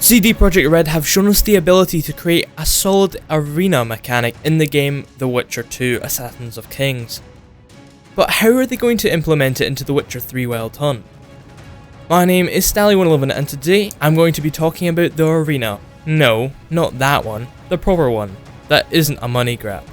CD Projekt Red have shown us the ability to create a solid arena mechanic in the game The Witcher 2 Assassins of Kings. But how are they going to implement it into The Witcher 3 Wild Hunt? My name is Stalli111 and today I'm going to be talking about the arena. No, not that one, the proper one. That isn't a money grab.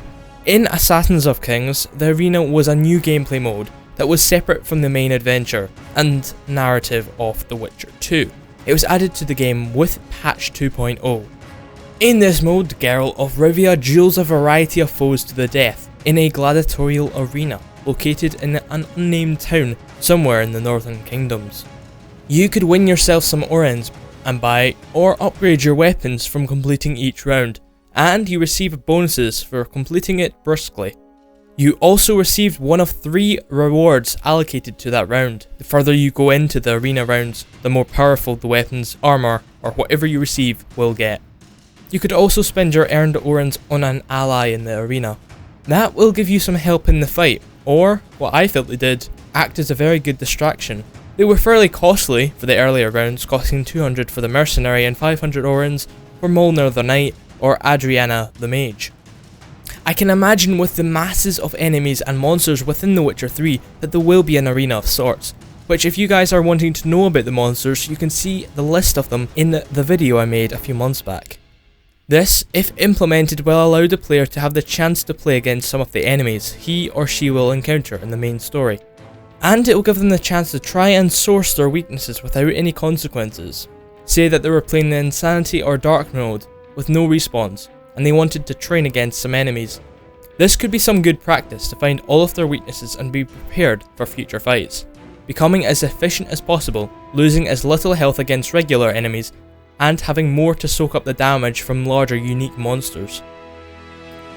In Assassins of Kings, the arena was a new gameplay mode that was separate from the main adventure and narrative of The Witcher 2. It was added to the game with patch 2.0. In this mode, Geralt of Rivia duels a variety of foes to the death in a gladiatorial arena located in an unnamed town somewhere in the Northern Kingdoms. You could win yourself some orens and buy or upgrade your weapons from completing each round, and you receive bonuses for completing it briskly. You also received one of 3 rewards allocated to that round. The further you go into the arena rounds, the more powerful the weapons, armour, or whatever you receive will get. You could also spend your earned orens on an ally in the arena. That will give you some help in the fight, or, what I felt they did, act as a very good distraction. They were fairly costly for the earlier rounds, costing 200 for the mercenary and 500 orens for Molnar the knight or Adriana the mage. I can imagine with the masses of enemies and monsters within The Witcher 3 that there will be an arena of sorts, which if you guys are wanting to know about the monsters, you can see the list of them in the video I made a few months back. This, if implemented, will allow the player to have the chance to play against some of the enemies he or she will encounter in the main story, and it will give them the chance to try and source their weaknesses without any consequences. Say that they were playing the Insanity or Dark mode with no respawns, and they wanted to train against some enemies. This could be some good practice to find all of their weaknesses and be prepared for future fights, becoming as efficient as possible, losing as little health against regular enemies, and having more to soak up the damage from larger unique monsters.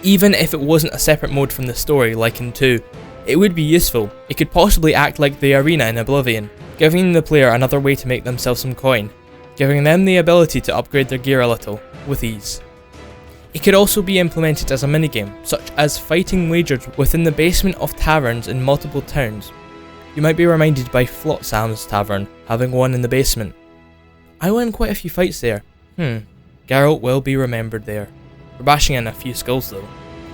Even if it wasn't a separate mode from the story like in 2, it would be useful. It could possibly act like the arena in Oblivion, giving the player another way to make themselves some coin, giving them the ability to upgrade their gear a little, with ease. It could also be implemented as a minigame, such as fighting wagers within the basement of taverns in multiple towns. You might be reminded by Flotsam's tavern, having one in the basement. I won quite a few fights there. Geralt will be remembered there. We're bashing in a few skulls though.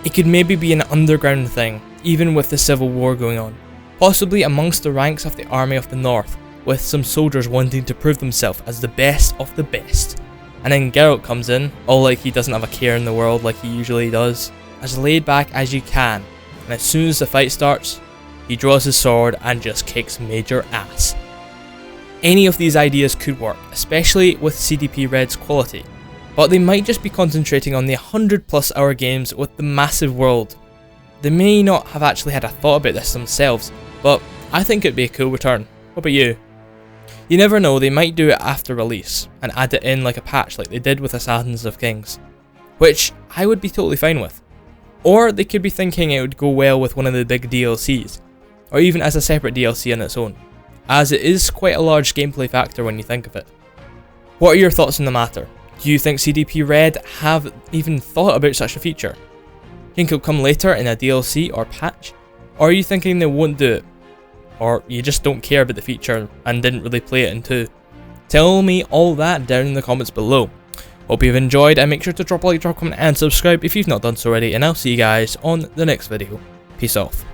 It could maybe be an underground thing, even with the civil war going on. Possibly amongst the ranks of the army of the north, with some soldiers wanting to prove themselves as the best of the best. And then Geralt comes in, all like he doesn't have a care in the world like he usually does, as laid back as you can, and as soon as the fight starts, he draws his sword and just kicks major ass. Any of these ideas could work, especially with CDP Red's quality, but they might just be concentrating on the 100+ hour games with the massive world. They may not have actually had a thought about this themselves, but I think it'd be a cool return. What about you? You never know, they might do it after release, and add it in like a patch like they did with Assassins of Kings, which I would be totally fine with. Or they could be thinking it would go well with one of the big DLCs, or even as a separate DLC on its own, as it is quite a large gameplay factor when you think of it. What are your thoughts on the matter? Do you think CDP Red have even thought about such a feature? Think it'll come later in a DLC or patch? Or are you thinking they won't do it? Or you just don't care about the feature and didn't really play it in 2. Tell me all that down in the comments below. Hope you've enjoyed, and make sure to drop a like, drop a comment and subscribe if you've not done so already, and I'll see you guys on the next video. Peace off.